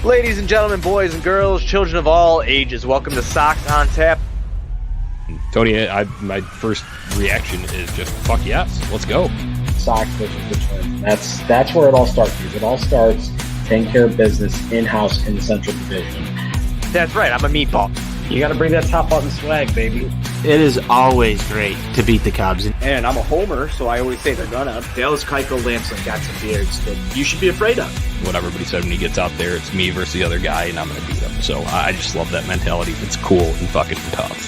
Ladies and gentlemen, boys and girls, children of all ages, welcome to Sox on Tap. Tony, my first reaction is just, fuck yes, let's go. Sox versus the Twins. That's where it all starts. It all starts taking care of business in-house in the Central Division. That's right, I'm a meatball. You got to bring that top button swag, baby. It is always great to beat the Cubs. And I'm a homer, so I always say they're gonna. Dallas Keuchel Lamson got some beards that you should be afraid of. What everybody said when he gets out there, it's me versus the other guy, and I'm going to beat him. So I just love that mentality. It's cool and fucking tough.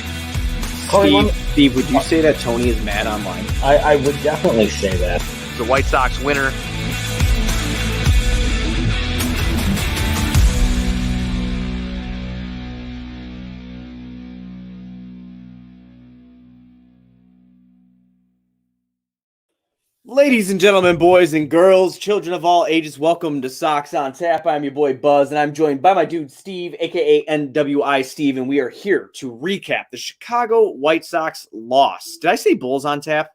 Steve, would you say that Tony is mad online? I would definitely say that. The White Sox winner. Ladies and gentlemen, boys and girls, children of all ages, welcome to Sox on Tap. I'm your boy Buzz, and I'm joined by my dude Steve, aka NWI Steve, and we are here to recap the Chicago White Sox loss. Did I say Bulls on Tap?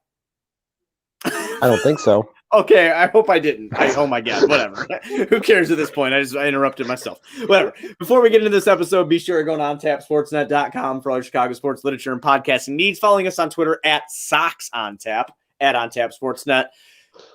I don't think so. Okay, I hope I didn't. Oh my God, whatever. Who cares at this point? I interrupted myself. Whatever. Before we get into this episode, be sure to go to ontapsportsnet.com for all your Chicago sports literature and podcasting needs. Following us on Twitter at SoxOnTap. At OnTap Sportsnet.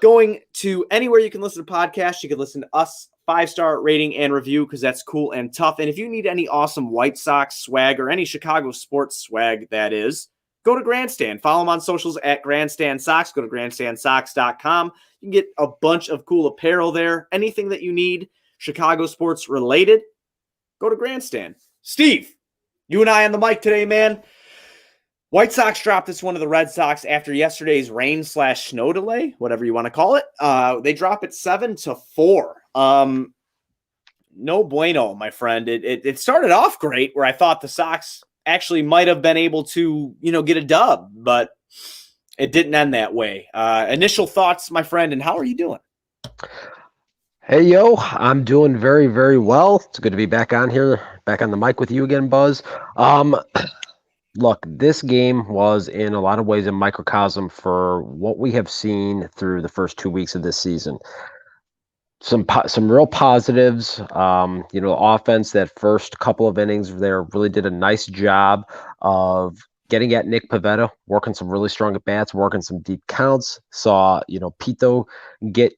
Going to anywhere you can listen to podcasts, you can listen to us, 5-star rating and review, because that's cool and tough. And if you need any awesome White Sox swag or any Chicago sports swag, that is, go to Grandstand. Follow them on socials at Grandstand Sox. Go to grandstandsox.com. You can get a bunch of cool apparel there. Anything that you need Chicago sports related, go to Grandstand. Steve, you and I on the mic today, man. White Sox dropped this one to the Red Sox after yesterday's rain/snow delay, whatever you want to call it. They drop it 7-4. No bueno, my friend. It started off great where I thought the Sox actually might have been able to, get a dub, but it didn't end that way. Initial thoughts, my friend, and how are you doing? Hey, yo, I'm doing very, very well. It's good to be back on here, back on the mic with you again, Buzz. Look, this game was in a lot of ways a microcosm for what we have seen through the first 2 weeks of this season. Some real positives. Offense, that first couple of innings there really did a nice job of getting at Nick Pivetta, working some really strong at bats, working some deep counts. Saw, Pito get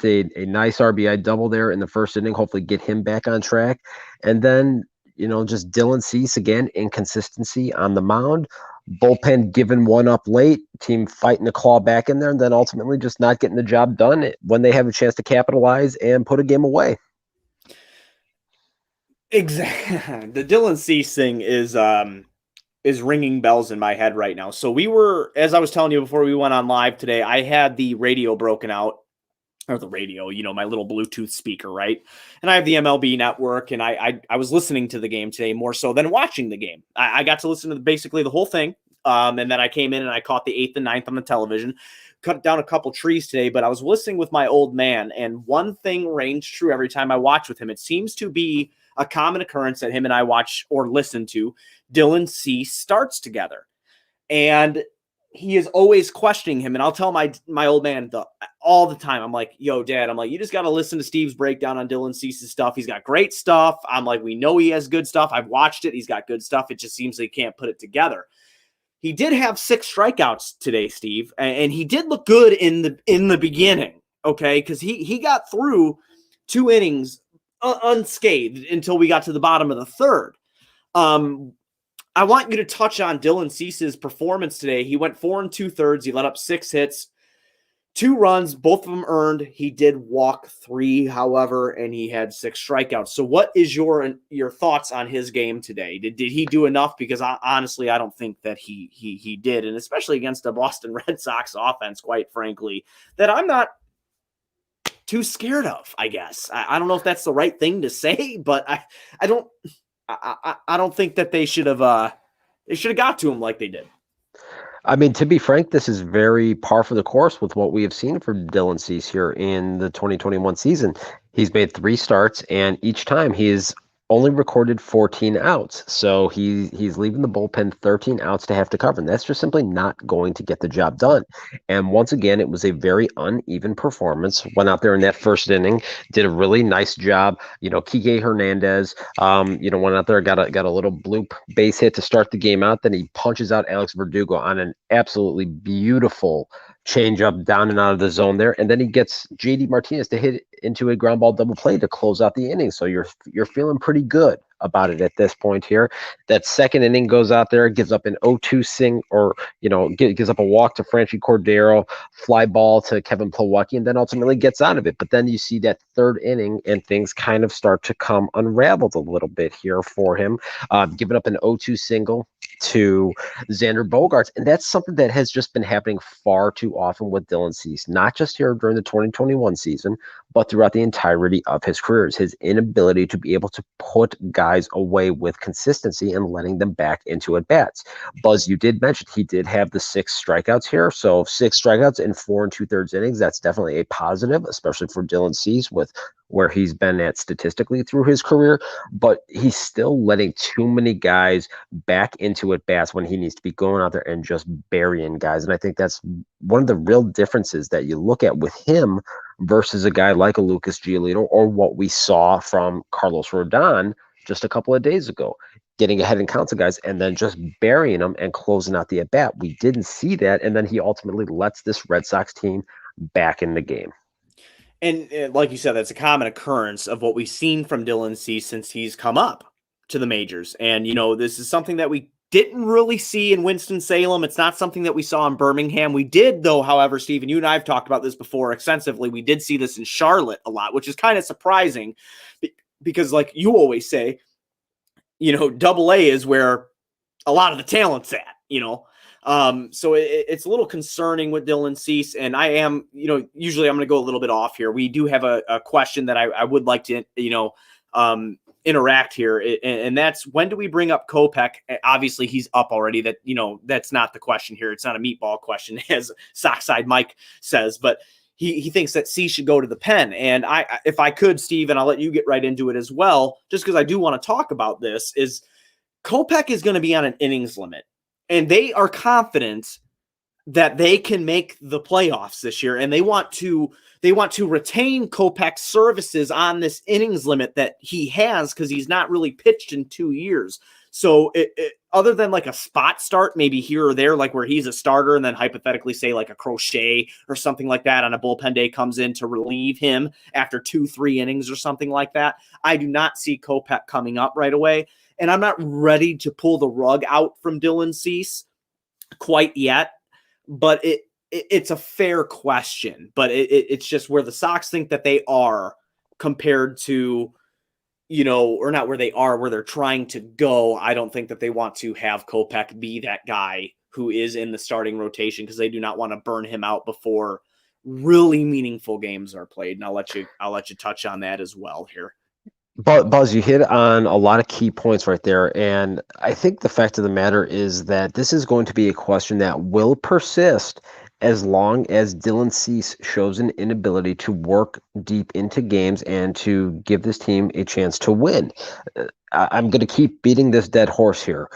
a nice RBI double there in the first inning, hopefully get him back on track. And then just Dylan Cease again, inconsistency on the mound, bullpen giving one up late, team fighting to claw back in there, and then ultimately just not getting the job done when they have a chance to capitalize and put a game away. Exactly. The Dylan Cease thing is ringing bells in my head right now. So we were, as I was telling you before we went on live today, I had the radio broken out. Or the radio, my little Bluetooth speaker, right? And I have the MLB network, and I was listening to the game today more so than watching the game. I got to listen to basically the whole thing, and then I came in and I caught the 8th and 9th on the television, cut down a couple trees today, but I was listening with my old man, and one thing reigns true every time I watch with him. It seems to be a common occurrence that him and I watch or listen to Dylan Cease starts together. And he is always questioning him. And I'll tell my old man all the time, I'm like, yo, Dad, I'm like, you just got to listen to Steve's breakdown on Dylan Cease's stuff. He's got great stuff. I'm like, we know he has good stuff. I've watched it. He's got good stuff. It just seems like he can't put it together. He did have 6 strikeouts today, Steve, and he did look good in the beginning, okay? Because he got through 2 innings unscathed until we got to the bottom of the 3rd. I want you to touch on Dylan Cease's performance today. He went 4 2/3. He let up 6 hits, 2 runs, both of them earned. He did walk 3, however, and he had 6 strikeouts. So what is your thoughts on his game today? Did he do enough? Because honestly, I don't think that he did, and especially against the Boston Red Sox offense, quite frankly, that I'm not too scared of, I guess. I don't know if that's the right thing to say, but I don't think that they should have got to him like they did. I mean, to be frank, this is very par for the course with what we have seen from Dylan Cease here in the 2021 season. He's made 3 starts, and each time he is only recorded 14 outs. So he's leaving the bullpen 13 outs to have to cover. And that's just simply not going to get the job done. And once again, it was a very uneven performance. Went out there in that first inning, did a really nice job. Kike Hernandez, went out there, got a little bloop base hit to start the game out. Then he punches out Alex Verdugo on an absolutely beautiful change up down and out of the zone there, and then he gets JD Martinez to hit into a ground ball double play to close out the inning. So you're feeling pretty good about it at this point here. That second inning goes out there, gives up an 0-2 gives up a walk to Franchi Cordero, fly ball to Kevin Plawecki, and then ultimately gets out of it. But then you see that third inning, and things kind of start to come unraveled a little bit here for him, giving up an 0-2 single to Xander Bogaerts. And that's something that has just been happening far too often with Dylan Cease, not just here during the 2021 season, but throughout the entirety of his career. His inability to be able to put guys away with consistency and letting them back into at-bats. Buzz, you did mention he did have the 6 strikeouts here. So 6 strikeouts in 4 2/3 innings. That's definitely a positive, especially for Dylan Cease with where he's been at statistically through his career, but he's still letting too many guys back into at-bats when he needs to be going out there and just burying guys. And I think that's one of the real differences that you look at with him versus a guy like a Lucas Giolito, or what we saw from Carlos Rodon just a couple of days ago, getting ahead in counts of guys and then just burying them and closing out the at-bat. We didn't see that, and then he ultimately lets this Red Sox team back in the game. And like you said, that's a common occurrence of what we've seen from Dylan Cease since he's come up to the majors. And, this is something that we didn't really see in Winston-Salem. It's not something that we saw in Birmingham. We did, though, however, Steve, and you and I have talked about this before extensively. We did see this in Charlotte a lot, which is kind of surprising because, like you always say, Double A is where a lot of the talent's at, So it's a little concerning with Dylan Cease, and I am, usually I'm going to go a little bit off here. We do have a question that I would like to, interact here, and that's, when do we bring up Kopech? Obviously, he's up already. That that's not the question here. It's not a meatball question, as Sockside Mike says, but he thinks that C should go to the pen. And if I could, Steve, and I'll let you get right into it as well, just because I do want to talk about this, is Kopech is going to be on an innings limit. And they are confident that they can make the playoffs this year, and they want to retain Kopech's services on this innings limit that he has, because he's not really pitched in 2 years. So other than like a spot start, maybe here or there, like where he's a starter, and then hypothetically say like a Crochet or something like that on a bullpen day comes in to relieve him after 2-3 innings or something like that, I do not see Kopech coming up right away. And I'm not ready to pull the rug out from Dylan Cease quite yet, but it's a fair question. But it's just where the Sox think that they are compared to, or not where they are, where they're trying to go. I don't think that they want to have Kopech be that guy who is in the starting rotation, because they do not want to burn him out before really meaningful games are played. And I'll let you touch on that as well here. But Buzz, you hit on a lot of key points right there, and I think the fact of the matter is that this is going to be a question that will persist as long as Dylan Cease shows an inability to work deep into games and to give this team a chance to win. I'm going to keep beating this dead horse here.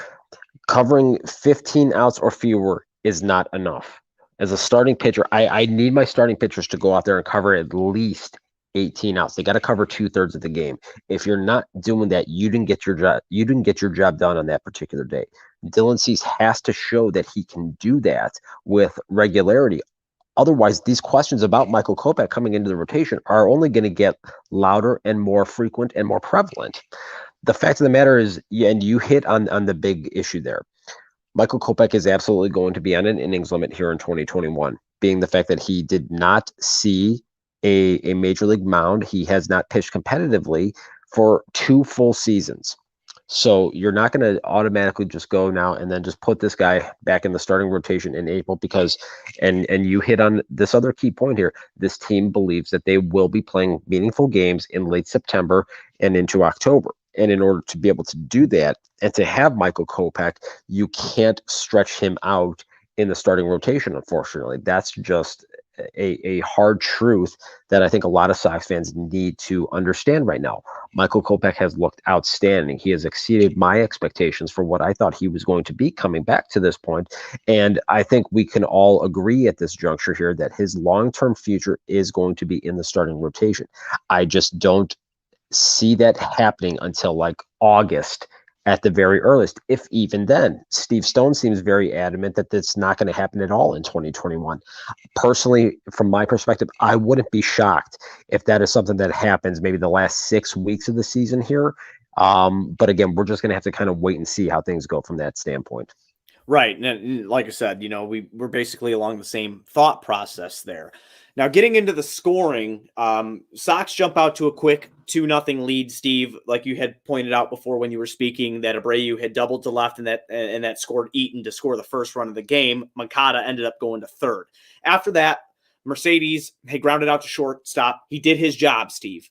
Covering 15 outs or fewer is not enough. As a starting pitcher, I need my starting pitchers to go out there and cover at least 18 outs. They got to cover 2/3 of the game. If you're not doing that, you didn't get your job. You didn't get your job done on that particular day. Dylan Cease has to show that he can do that with regularity. Otherwise, these questions about Michael Kopech coming into the rotation are only going to get louder and more frequent and more prevalent. The fact of the matter is, and you hit on the big issue there, Michael Kopech is absolutely going to be on an innings limit here in 2021, being the fact that he did not see a major league mound. He has not pitched competitively for 2 full seasons. So you're not going to automatically just go now and then just put this guy back in the starting rotation in April, because, and you hit on this other key point here, this team believes that they will be playing meaningful games in late September and into October. And in order to be able to do that and to have Michael Kopech, you can't stretch him out in the starting rotation, unfortunately. That's just a hard truth that I think a lot of Sox fans need to understand right now. Michael Kopech has looked outstanding. He has exceeded my expectations for what I thought he was going to be coming back to this point. And I think we can all agree at this juncture here that his long-term future is going to be in the starting rotation. I just don't see that happening until like August at the very earliest, if even then. Steve Stone seems very adamant that that's not going to happen at all in 2021. Personally, from my perspective, I wouldn't be shocked if that is something that happens maybe the last 6 weeks of the season here. But again, we're just going to have to kind of wait and see how things go from that standpoint. Right. And like I said, we're basically along the same thought process there. Now, getting into the scoring, Sox jump out to a quick 2-0 lead, Steve, like you had pointed out before when you were speaking, that Abreu had doubled to left and that scored Eaton to score the first run of the game. Moncada ended up going to third. After that, Mercedes had grounded out to shortstop. He did his job, Steve,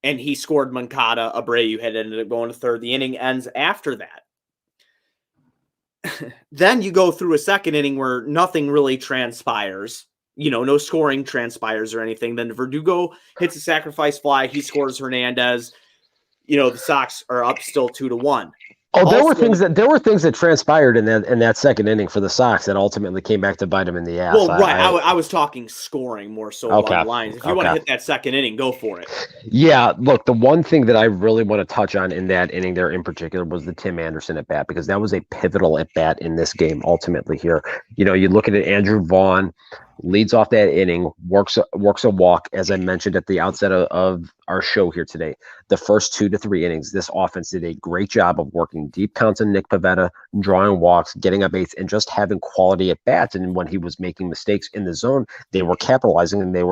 and he scored Moncada. Abreu had ended up going to third. The inning ends after that. Then you go through a second inning where nothing really transpires. No scoring transpires or anything. Then Verdugo hits a sacrifice fly. He scores Hernandez. The Sox are up still 2-1. Oh, there were things that transpired in that second inning for the Sox that ultimately came back to bite them in the ass. Well, right. I was talking scoring more so along the lines. If you want to hit that second inning, go for it. Yeah, look, the one thing that I really want to touch on in that inning there in particular was the Tim Anderson at bat, because that was a pivotal at bat in this game ultimately here. You look at it, Andrew Vaughn leads off that inning, works a walk, as I mentioned at the outset of our show here today. The first 2 to 3 innings, this offense did a great job of working deep counts on Nick Pivetta, drawing walks, getting up eights, and just having quality at bats. And when he was making mistakes in the zone, they were capitalizing and they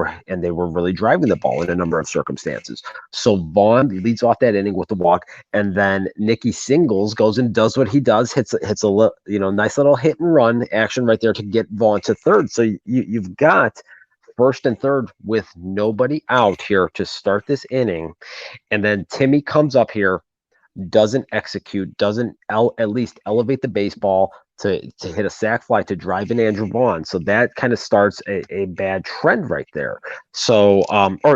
were really driving the ball in a number of circumstances. So Vaughn leads off that inning with the walk, and then Nicky Singles goes and does what he does, hits a nice little hit and run action right there to get Vaughn to third. So you've got first and third with nobody out here to start this inning. And then Timmy comes up here, doesn't execute, doesn't at least elevate the baseball to hit a sac fly to drive in Andrew Vaughn. So that kind of starts a bad trend right there. So,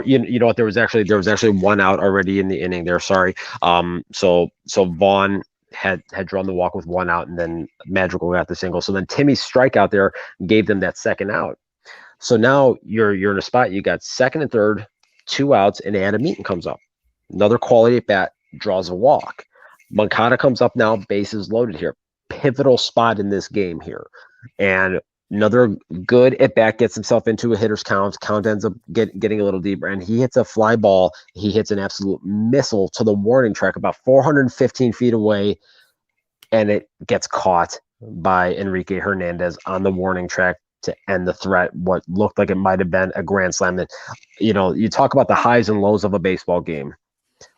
you know what, there was actually one out already in the inning there. Sorry. So Vaughn had drawn the walk with one out, and then Madrigal got the single. So then Timmy's strikeout there gave them that second out. So now you're in a spot, you got second and third, 2 outs, and Adam Eaton comes up. Another quality at bat, draws a walk. Moncada comes up now, bases loaded here. Pivotal spot in this game here. And another good at bat gets himself into a hitter's count. Count ends up getting a little deeper, and he hits a fly ball. He hits an absolute missile to the warning track about 415 feet away, and it gets caught by Enrique Hernandez on the warning track to end the threat, what looked like it might have been a grand slam. And, you talk about the highs and lows of a baseball game.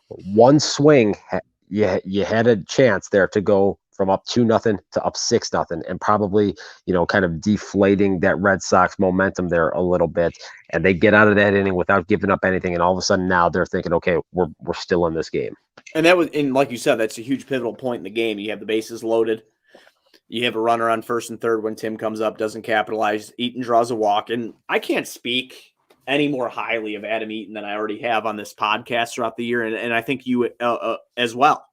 One swing, you had a chance there to go from up 2-0 to up 6-0, and probably, kind of deflating that Red Sox momentum there a little bit. And they get out of that inning without giving up anything. And all of a sudden now they're thinking, okay, we're still in this game. And like you said, that's a huge pivotal point in the game. You have the bases loaded. You have a runner on first and third when Tim comes up, doesn't capitalize. Eaton draws a walk. And I can't speak any more highly of Adam Eaton than I already have on this podcast throughout the year. And I think you as well.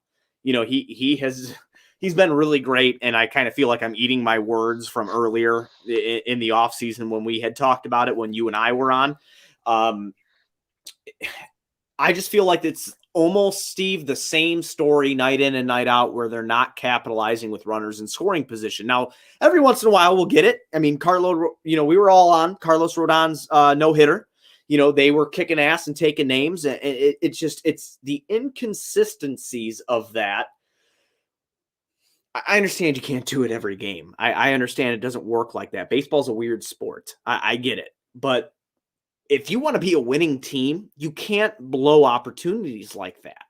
He's been really great. And I kind of feel like I'm eating my words from earlier in the offseason when we had talked about it, when you and I were on. I just feel like it's almost, Steve, the same story night in and night out, where they're not capitalizing with runners in scoring position. Now, every once in a while we'll get it. I mean, we were all on Carlos Rodon's no-hitter. They were kicking ass and taking names. And it's the inconsistencies of that. I understand you can't do it every game. I understand it doesn't work like that. Baseball's a weird sport. I get it. But if you want to be a winning team, you can't blow opportunities like that.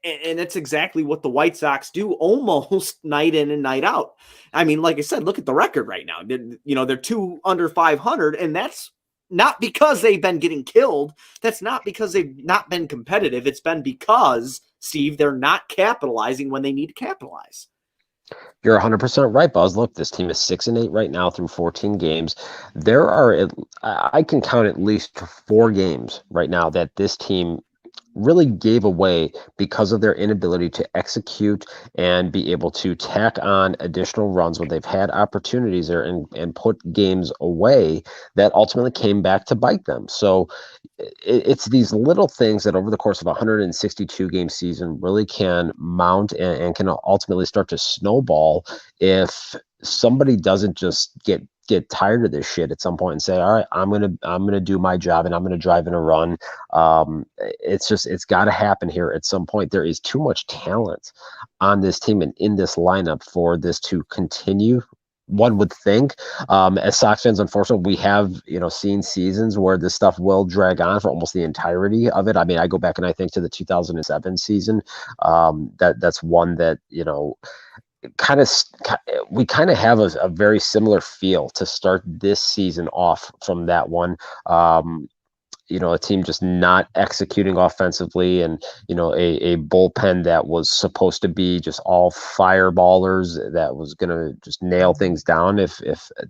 And that's exactly what the White Sox do almost night in and night out. I mean, like I said, look at the record right now. They're 2 under 500, and that's not because they've been getting killed. That's not because they've not been competitive. It's been because, Steve, they're not capitalizing when they need to capitalize. You're 100% right, Buzz. Look, this team is 6-8 right now through 14 games. There are, I can count at least 4 games right now that this team really gave away because of their inability to execute and be able to tack on additional runs when they've had opportunities there and put games away that ultimately came back to bite them. So it's these little things that over the course of a 162 game season really can mount and can ultimately start to snowball if somebody doesn't just get tired of this shit at some point and say, all right, I'm gonna do my job and I'm gonna drive in a run. It's got to happen here at some point. There is too much talent on this team and in this lineup for this to continue. One would think, as Sox fans, unfortunately, we have seen seasons where this stuff will drag on for almost the entirety of it. I mean, I go back and I think to the 2007 season. That's one that we kind of have a very similar feel to start this season off from that one. A team just not executing offensively and, a bullpen that was supposed to be just all fireballers that was going to just nail things down if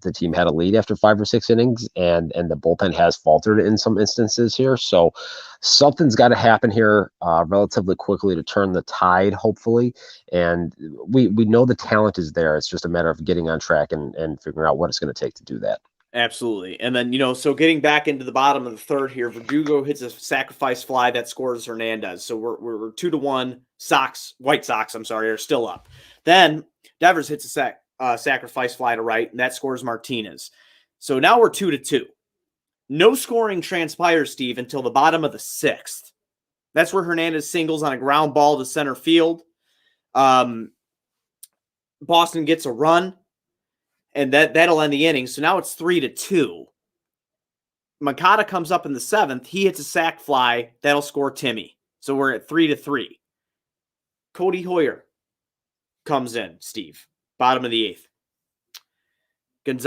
the team had a lead after 5 or 6 innings, and the bullpen has faltered in some instances here. So something's got to happen here relatively quickly to turn the tide, hopefully. And we know the talent is there. It's just a matter of getting on track and figuring out what it's going to take to do that. Absolutely. And then, so getting back into the bottom of the third here, Verdugo hits a sacrifice fly that scores Hernandez. So we're 2-1. White Sox, are still up. Then Devers hits a sacrifice fly to right, and that scores Martinez. So now we're 2-2. No scoring transpires, Steve, until the bottom of the 6th. That's where Hernandez singles on a ground ball to center field. Boston gets a run. And that'll end the inning. So now it's 3-2. Makata comes up in the 7th. He hits a sac fly. That'll score Timmy. So we're at 3-3. Cody Hoyer comes in, Steve. Bottom of the 8th.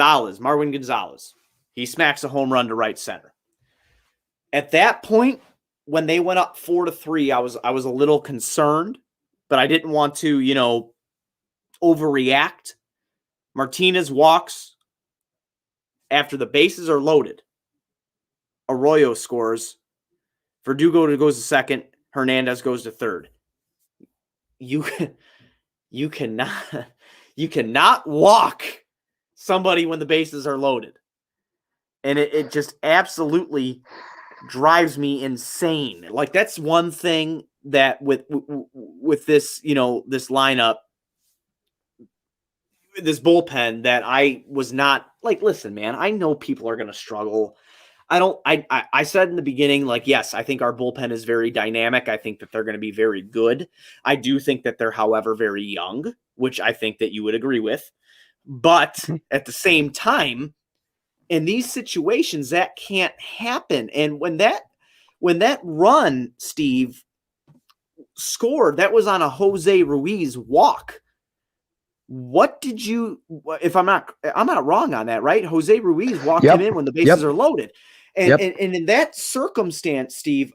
Marwin Gonzalez. He smacks a home run to right center. At that point, when they went up 4-3, I was a little concerned, but I didn't want to, overreact. Martinez walks after the bases are loaded. Arroyo scores. Verdugo goes to second. Hernandez goes to third. You cannot walk somebody when the bases are loaded. And it just absolutely drives me insane. Like, that's one thing that with this, this lineup, this bullpen, that I was not like, listen, man, I know people are going to struggle. I said in the beginning, like, yes, I think our bullpen is very dynamic. I think that they're going to be very good. I do think that they're, however, very young, which I think that you would agree with. But at the same time, in these situations, that can't happen. And when that run, Steve, scored, that was on a Jose Ruiz walk. What did you, if I'm not wrong on that, right? Jose Ruiz walked him in when the bases are loaded. And in that circumstance, Steve,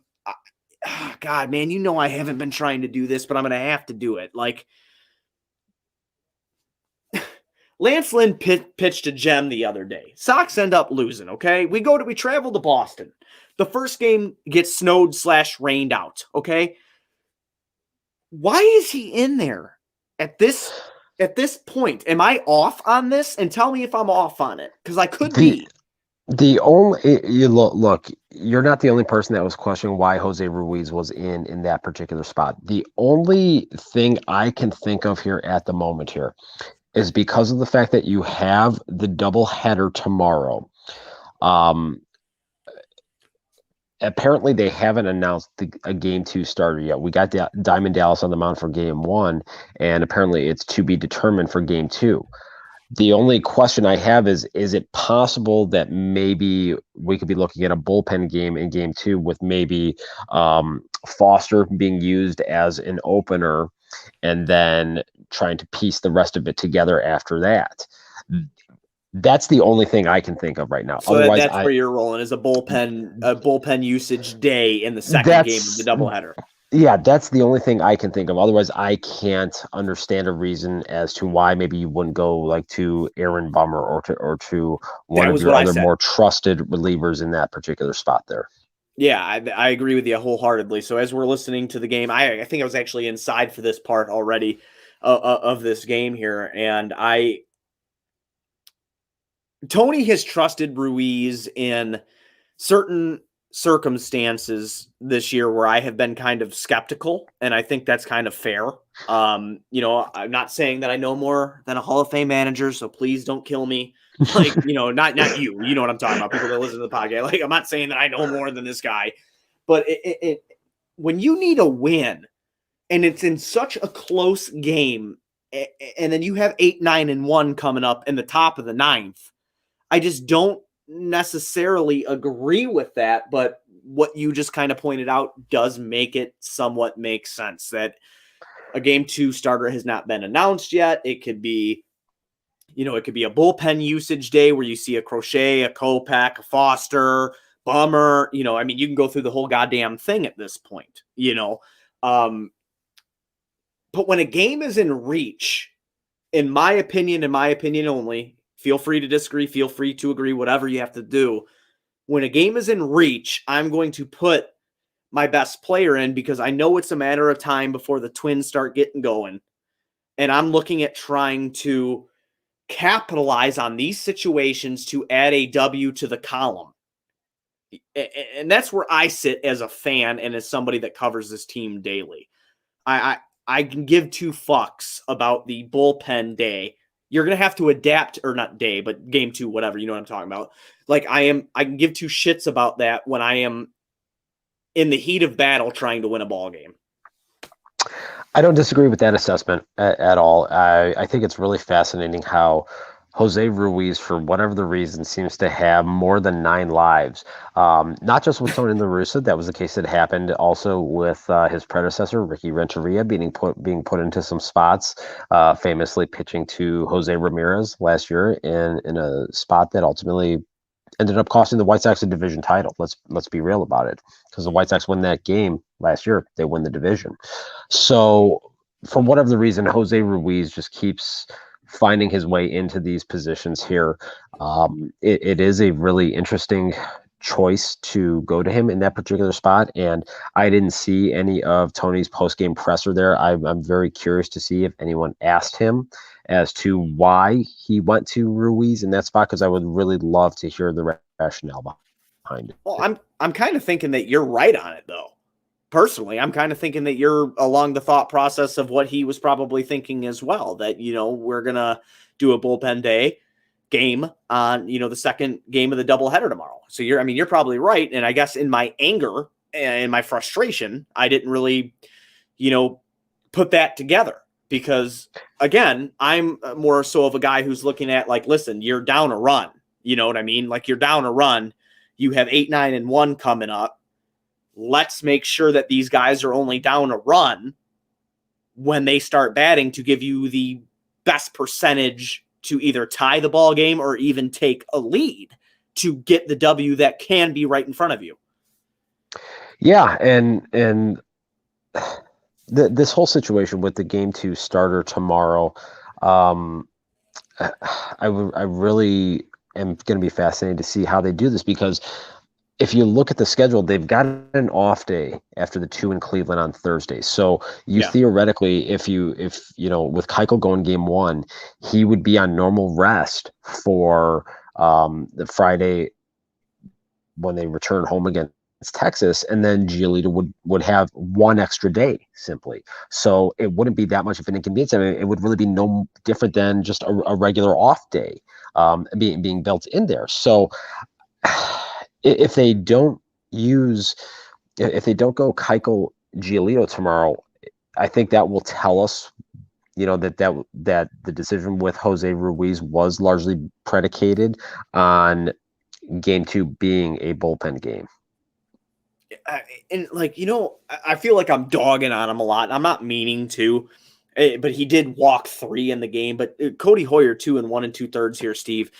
God, man, I haven't been trying to do this, but I'm going to have to do it. Like, Lance Lynn pitched a gem the other day. Sox end up losing, okay? We travel to Boston. The first game gets snowed/rained out, okay? Why is he in there at this point? Am I off on this? And tell me if I'm off on it, because I could be. Look, you're not the only person that was questioning why Jose Ruiz was in that particular spot. The only thing I can think of here at the moment here is because of the fact that you have the doubleheader tomorrow. Apparently they haven't announced a game 2 starter yet. We got Diamond Dallas on the mound for game 1, and apparently it's to be determined for game 2. The only question I have is it possible that maybe we could be looking at a bullpen game in game 2 with maybe Foster being used as an opener and then trying to piece the rest of it together after that? That's the only thing I can think of right now. So otherwise, that's where you're rolling, is a bullpen usage day in the second game of the doubleheader. Yeah, that's the only thing I can think of. Otherwise, I can't understand a reason as to why maybe you wouldn't go like to Aaron Bummer or to one That of was your what I other said. more trusted relievers in that particular spot there. Yeah, I agree with you wholeheartedly. So as we're listening to the game, I think I was actually inside for this part already of this game here, and Tony has trusted Ruiz in certain circumstances this year where I have been kind of skeptical, and I think that's kind of fair. I'm not saying that I know more than a Hall of Fame manager, so please don't kill me. Like, not you. You know what I'm talking about. People that listen to the podcast. Like, I'm not saying that I know more than this guy, but when you need a win and it's in such a close game, and then you have 8, 9, and 1 coming up in the top of the ninth, I just don't necessarily agree with that, but what you just kind of pointed out does make it somewhat make sense that a game 2 starter has not been announced yet. It could be, it could be a bullpen usage day where you see a Crochet, a Kopech, a Foster, Bummer. You can go through the whole goddamn thing at this point, Um, but when a game is in reach, in my opinion only, feel free to disagree, feel free to agree, whatever you have to do. When a game is in reach, I'm going to put my best player in because I know it's a matter of time before the Twins start getting going. And I'm looking at trying to capitalize on these situations to add a W to the column. And that's where I sit as a fan and as somebody that covers this team daily. I can give two fucks about the bullpen day. You're going to have to adapt, or not day, but game 2, whatever, you know what I'm talking about. Like I can give two shits about that when I am in the heat of battle trying to win a ball game. I don't disagree with that assessment at all. I think it's really fascinating how Jose Ruiz, for whatever the reason, seems to have more than 9 lives. Not just with Tony La Russa, that was the case that happened also with his predecessor, Ricky Renteria, being put into some spots, famously pitching to Jose Ramirez last year in a spot that ultimately ended up costing the White Sox a division title. Let's be real about it, because the White Sox win that game last year, they win the division. So for whatever the reason, Jose Ruiz just keeps finding his way into these positions here. It is a really interesting choice to go to him in that particular spot, and I didn't see any of Tony's post-game presser there. I'm very curious to see if anyone asked him as to why he went to Ruiz in that spot, because I would really love to hear the rationale behind it. Well, I'm kind of thinking that you're right on it, though. Personally, I'm kind of thinking that you're along the thought process of what he was probably thinking as well, that, we're going to do a bullpen day game on, the second game of the doubleheader tomorrow. So you're probably right. And I guess in my anger and my frustration, I didn't really, put that together because, again, I'm more so of a guy who's looking at like, listen, you're down a run. You know what I mean? Like, you're down a run. You have 8, 9, and 1 coming up. Let's make sure that these guys are only down a run when they start batting to give you the best percentage to either tie the ball game or even take a lead to get the W that can be right in front of you. Yeah, and this whole situation with the game 2 starter tomorrow, I really am going to be fascinated to see how they do this, because if you look at the schedule, they've got an off day after the 2 in Cleveland on Thursday. So theoretically, if with Keuchel going game 1, he would be on normal rest for the Friday when they return home against Texas, and then Giolito would have 1 extra day simply. So it wouldn't be that much of an inconvenience. I mean, it would really be no different than just a regular off day being built in there. So if they don't go Keuchel Giolito tomorrow, I think that will tell us, that the decision with Jose Ruiz was largely predicated on game 2 being a bullpen game. And I feel like I'm dogging on him a lot. I'm not meaning to, but he did walk 3 in the game. But Cody Hoyer 2 and 1 2/3 here, Steve.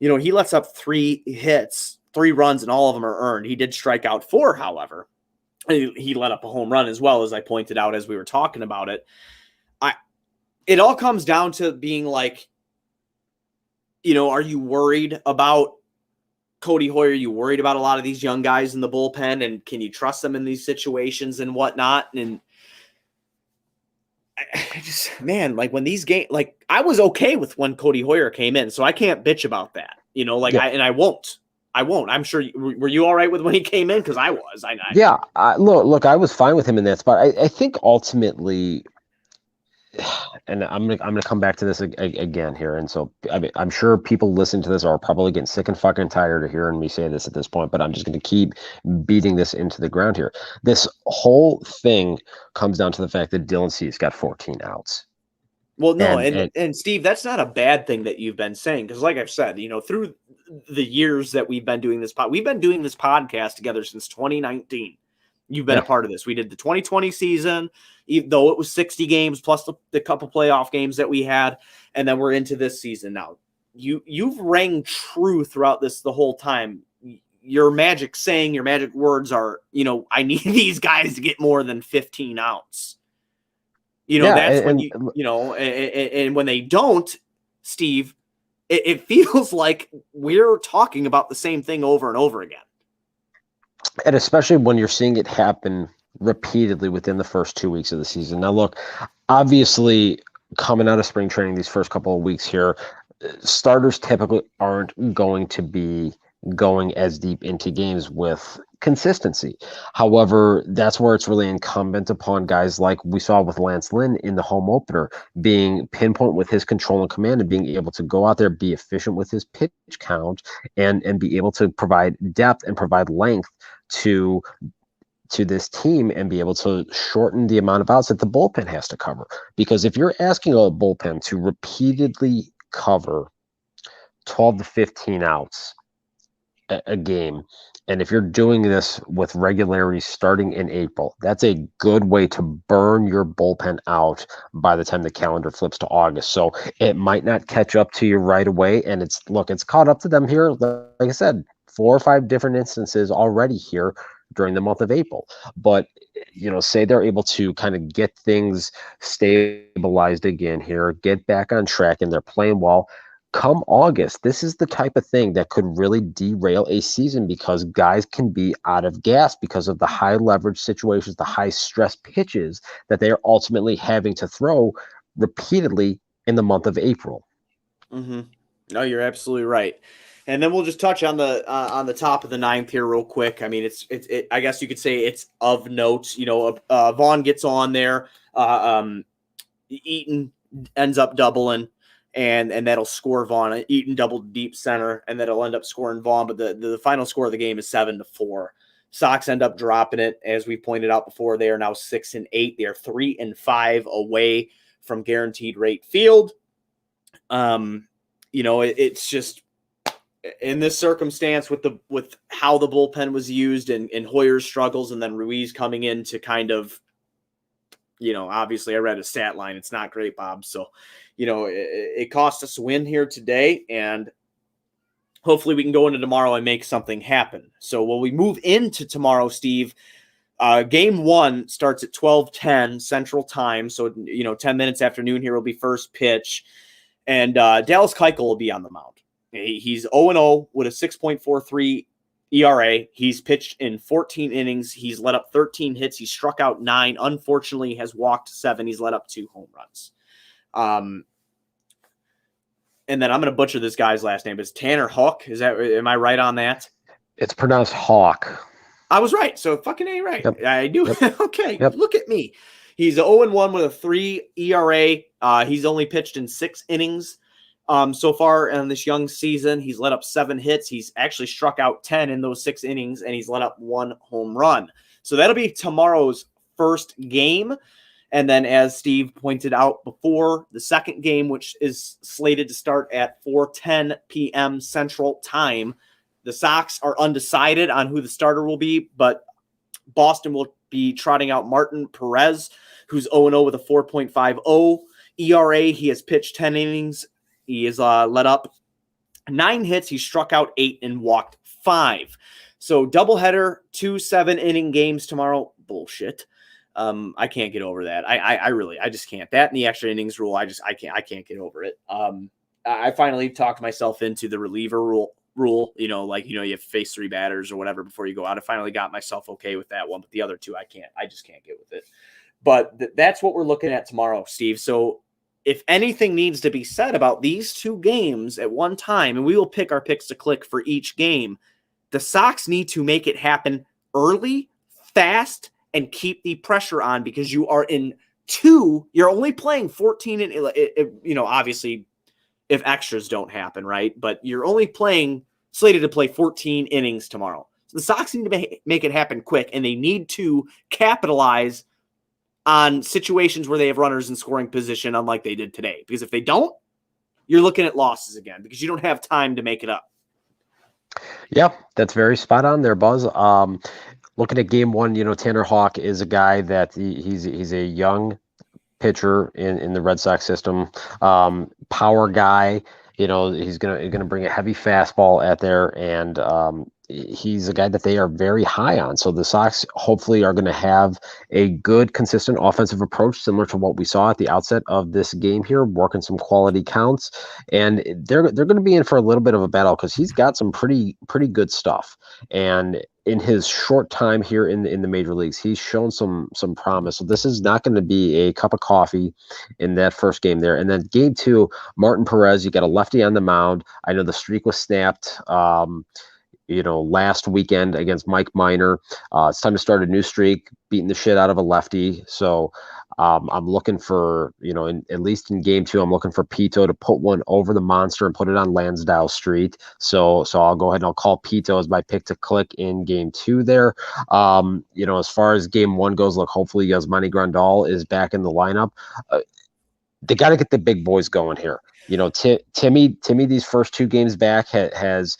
He lets up 3 hits, 3 runs, and all of them are earned. He did strike out 4, however. He let up a home run as well, as I pointed out as we were talking about it. It all comes down to being like, are you worried about Cody Hoyer? Are you worried about a lot of these young guys in the bullpen, and can you trust them in these situations and whatnot? And I just, man, like when these games, like I was okay with when Cody Hoyer came in, so I can't bitch about that, I won't. I'm sure. Were you all right with when he came in? Because I was. Look, I was fine with him in that spot. I think ultimately, and I'm gonna come back to this again here, and so I'm sure people listening to this are probably getting sick and fucking tired of hearing me say this at this point, but I'm just gonna keep beating this into the ground here. This whole thing comes down to the fact that Dylan Cease got 14 outs. Well, no, and Steve, that's not a bad thing that you've been saying, because like I've said, through the years that we've been doing this we've been doing this podcast together since 2019. You've been a part of this. We did the 2020 season, even though it was 60 games plus the couple playoff games that we had, and then we're into this season now. You've rang true throughout this the whole time. Your magic saying, your magic words are, I need these guys to get more than 15 outs. That's when and when they don't, Steve, it feels like we're talking about the same thing over and over again. And especially when you're seeing it happen repeatedly within the first 2 weeks of the season. Now, look, obviously, coming out of spring training these first couple of weeks here, starters typically aren't going to be going as deep into games with consistency. However, that's where it's really incumbent upon guys like we saw with Lance Lynn in the home opener, being pinpoint with his control and command and being able to go out there, be efficient with his pitch count, and be able to provide depth and provide length to this team and be able to shorten the amount of outs that the bullpen has to cover. Because if you're asking a bullpen to repeatedly cover 12 to 15 outs a game, and if you're doing this with regularity starting in April, that's a good way to burn your bullpen out by the time the calendar flips to August. So it might not catch up to you right away. And it's caught up to them here. Like I said, 4 or 5 different instances already here during the month of April. But, say they're able to kind of get things stabilized again here, get back on track, and they're playing well. Come August, this is the type of thing that could really derail a season, because guys can be out of gas because of the high leverage situations, the high stress pitches that they are ultimately having to throw repeatedly in the month of April. Mm-hmm. No, you're absolutely right. And then we'll just touch on the top of the ninth here real quick. I mean, it's I guess you could say it's of note. Vaughn gets on there. Eaton ends up doubling. And that'll score Vaughn. Eaton doubled deep center, and that'll end up scoring Vaughn. But the final score of the game is 7-4. Sox end up dropping it, as we pointed out before. They are now 6-8. They are 3-5 away from guaranteed rate field. It's just in this circumstance with how the bullpen was used and Hoyer's struggles, and then Ruiz coming in to kind of, obviously I read a stat line. It's not great, Bob. So, it cost us a win here today, and hopefully we can go into tomorrow and make something happen. So when we move into tomorrow, Steve, game 1 starts at 12:10 Central Time. So, 10 minutes after noon here will be first pitch, and Dallas Keuchel will be on the mound. He's 0-0 with a 6.43 ERA. He's pitched in 14 innings. He's let up 13 hits. He struck out 9. Unfortunately, has walked 7. He's let up 2 home runs. And then I'm going to butcher this guy's last name. It's Tanner Houck. Am I right on that? It's pronounced Hawk. I was right. So fucking A right. Yep. I do. Yep. Okay. Yep. Look at me. He's 0-1 with a 3 ERA. He's only pitched in 6 innings. So far in this young season, he's let up 7 hits. He's actually struck out 10 in those 6 innings, and he's let up 1 home run. So that'll be tomorrow's first game. And then, as Steve pointed out before, the second game, which is slated to start at 4:10 p.m. Central Time. The Sox are undecided on who the starter will be, but Boston will be trotting out Martin Perez, who's 0-0 with a 4.50 ERA. He has pitched 10 innings. He has let up 9 hits. He struck out 8 and walked 5. So doubleheader, 2 7-inning games tomorrow. bullshit. I can't get over that. I just can't. That and the extra innings rule, I can't get over it. I finally talked myself into the reliever rule, you have to face 3 batters or whatever before you go out. I finally got myself okay with that one, but the other 2, I just can't get with it. But that's what we're looking at tomorrow, Steve. So if anything needs to be said about these 2 games at one time, and we will pick our picks to click for each game, the Sox need to make it happen early, fast, and keep the pressure on, because you are in 2. You're only playing 14, and obviously if extras don't happen, right? But you're only slated to play 14 innings tomorrow. So the Sox need to make it happen quick, and they need to capitalize on situations where they have runners in scoring position, unlike they did today. Because if they don't, you're looking at losses again, because you don't have time to make it up. Yeah, that's very spot on there, Buzz. Looking at game 1, Tanner Houck is a guy that he's a young pitcher in the Red Sox system. Power guy. He's gonna bring a heavy fastball at there, and he's a guy that they are very high on. So the Sox hopefully are going to have a good, consistent offensive approach, similar to what we saw at the outset of this game here, working some quality counts, and they're going to be in for a little bit of a battle, because he's got some pretty good stuff. And in his short time here in the major leagues, he's shown some promise. So this is not going to be a cup of coffee in that first game there. And then game 2, Martin Perez, you got a lefty on the mound. I know the streak was snapped last weekend against Mike Minor. It's time to start a new streak, beating the shit out of a lefty. So I'm looking for, at least in game 2, I'm looking for Pito to put one over the monster and put it on Lansdowne Street. So I'll go ahead and I'll call Pito as my pick to click in game 2 there. As far as game 1 goes, look, hopefully Yasmani Grandal is back in the lineup. They got to get the big boys going here. Timmy, these first 2 games back has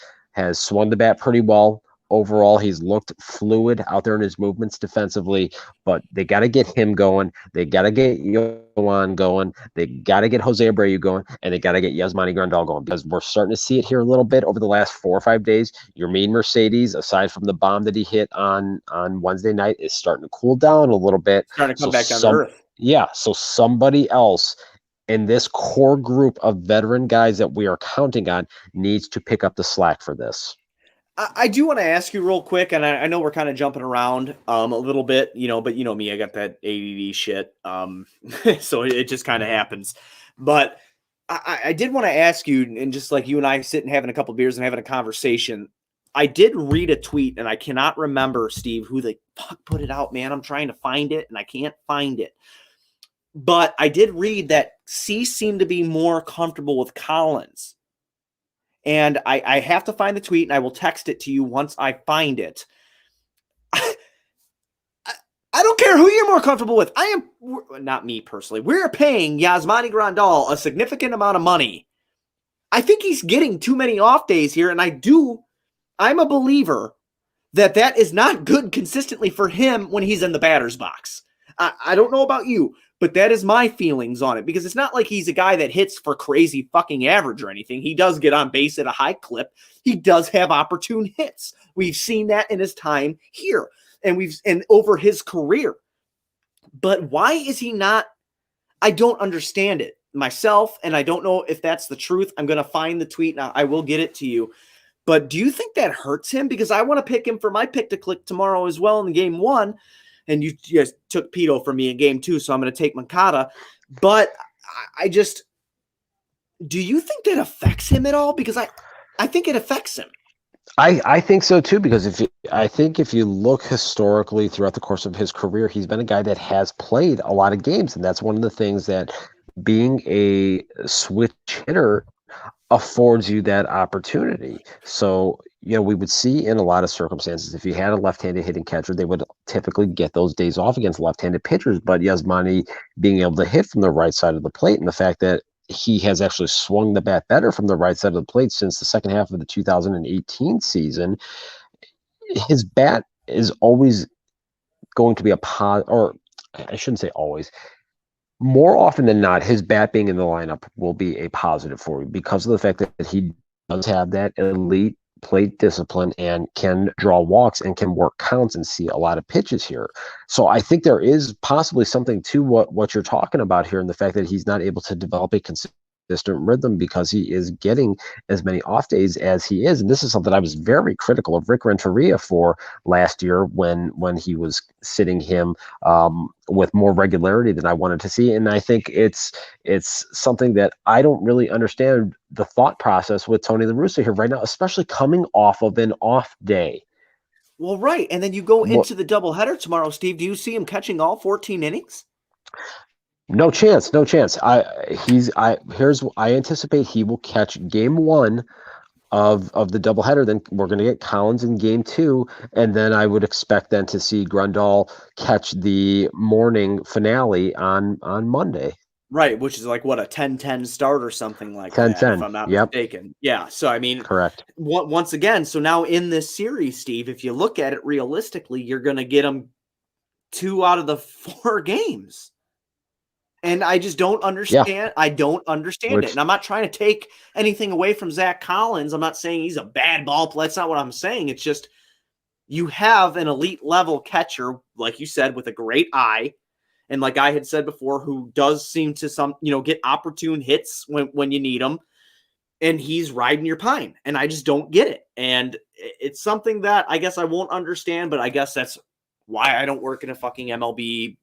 swung the bat pretty well. Overall, he's looked fluid out there in his movements defensively, but they got to get him going. They got to get Yoan going. They got to get Jose Abreu going, and they got to get Yasmani Grandal going, because we're starting to see it here a little bit over the last 4 or 5 days. Your mean Mercedes, aside from the bomb that he hit on Wednesday night, is starting to cool down a little bit. Starting to come back down to earth. Yeah, so somebody else in this core group of veteran guys that we are counting on needs to pick up the slack for this. I do want to ask you real quick, and I know we're kind of jumping around a little bit, but me, I got that ADD shit, so it just kind of happens. But I did want to ask you, and just like you and I sitting having a couple beers and having a conversation, I did read a tweet, and I cannot remember, Steve, who the fuck put it out, man. I'm trying to find it, and I can't find it. But I did read that Cease seemed to be more comfortable with Collins. And I have to find the tweet, and I will text it to you once I find it. I don't care who you're more comfortable with. Not me personally. We're paying Yasmani Grandal a significant amount of money. I think he's getting too many off days here, and I'm a believer that is not good consistently for him when he's in the batter's box. I don't know about you, but that is my feelings on it, because it's not like he's a guy that hits for crazy fucking average or anything. He does get on base at a high clip. He does have opportune hits. We've seen that in his time here and over his career. But why is he not? I don't understand it myself, and I don't know if that's the truth. I'm going to find the tweet now. I will get it to you. But do you think that hurts him? Because I want to pick him for my pick to click tomorrow as well in game 1. And you guys took Pito from me in game 2, so I'm going to take Mancada. But do you think that affects him at all? Because I think it affects him. I think so too, because if you look historically throughout the course of his career, he's been a guy that has played a lot of games, and that's one of the things that being a switch hitter affords you that opportunity. So, we would see in a lot of circumstances, if you had a left-handed hitting catcher, they would typically get those days off against left-handed pitchers. But Yasmani being able to hit from the right side of the plate, and the fact that he has actually swung the bat better from the right side of the plate since the second half of the 2018 season, his bat is always going to be or I shouldn't say always. More often than not, his bat being in the lineup will be a positive for you, because of the fact that he does have that elite plate discipline and can draw walks and can work counts and see a lot of pitches here. So I think there is possibly something to what you're talking about here, and the fact that he's not able to develop a consistent rhythm because he is getting as many off days as he is. And this is something I was very critical of Rick Renteria for last year when he was sitting him with more regularity than I wanted to see. And I think it's something that I don't really understand the thought process with Tony La Russa here right now, especially coming off of an off day. Well, right. And then you go into the doubleheader tomorrow, Steve. Do you see him catching all 14 innings? No chance. I anticipate he will catch game 1 of the doubleheader. Then we're going to get Collins in game 2, and then I would expect then to see Grandal catch the morning finale on Monday. Right, which is like what, a 10-10 start or something like 10-10, that, if I'm not mistaken. Yeah, so I mean, correct. Once again, so now in this series, Steve, if you look at it realistically, you're going to get him 2 out of the 4 games. And I just don't understand. Yeah. I don't understand it. And I'm not trying to take anything away from Zach Collins. I'm not saying he's a bad ball player. That's not what I'm saying. It's just you have an elite level catcher, like you said, with a great eye. And like I had said before, who does seem to get opportune hits when you need them. And he's riding your pine. And I just don't get it. And it's something that I guess I won't understand, but I guess that's why I don't work in a fucking MLB,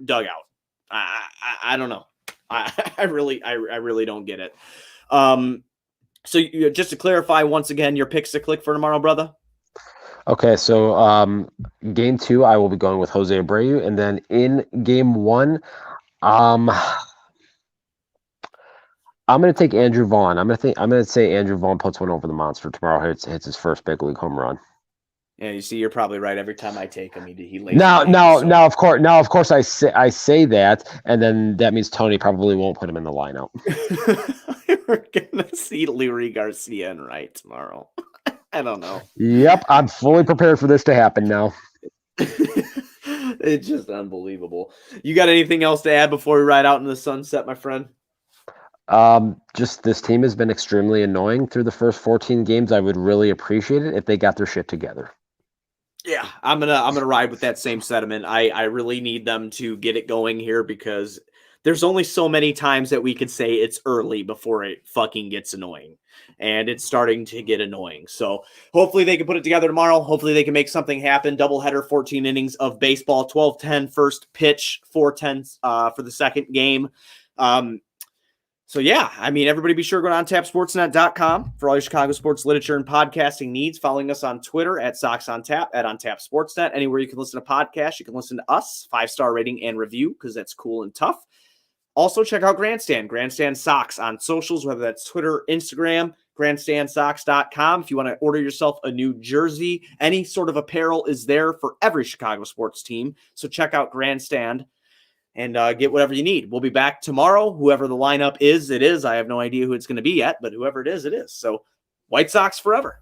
dugout. I don't know. I really don't get it. So just to clarify once again, your picks to click for tomorrow, brother. Okay, so game 2, I will be going with Jose Abreu, and then in game 1, I'm going to take Andrew Vaughn. I'm going to say Andrew Vaughn puts one over the monster tomorrow. Hits his first big league home run. Yeah, you see, you're probably right. Every time I take him, he lays. Now, of course, I say that, and then that means Tony probably won't put him in the lineup. We're gonna see Lurie Garcia in right tomorrow. I don't know. Yep, I'm fully prepared for this to happen now. It's just unbelievable. You got anything else to add before we ride out in the sunset, my friend? Just this team has been extremely annoying through the first 14 games. I would really appreciate it if they got their shit together. Yeah, I'm gonna ride with that same sentiment. I really need them to get it going here because there's only so many times that we could say it's early before it fucking gets annoying. And it's starting to get annoying. So hopefully they can put it together tomorrow. Hopefully they can make something happen. Doubleheader, 14 innings of baseball, 12-10 first pitch, 4-10 for the second game. So, yeah, I mean, everybody be sure to go to ontapsportsnet.com for all your Chicago sports literature and podcasting needs. Following us on Twitter at Sox on Tap, at OnTapSportsNet. Anywhere you can listen to podcasts, you can listen to us, 5-star rating and review because that's cool and tough. Also, check out Grandstand Sox on socials, whether that's Twitter, Instagram, grandstandsox.com. If you want to order yourself a new jersey, any sort of apparel is there for every Chicago sports team. So check out Grandstand and get whatever you need. We'll be back tomorrow. Whoever the lineup is, it is. I have no idea who it's going to be yet, but whoever it is, it is. So White Sox forever.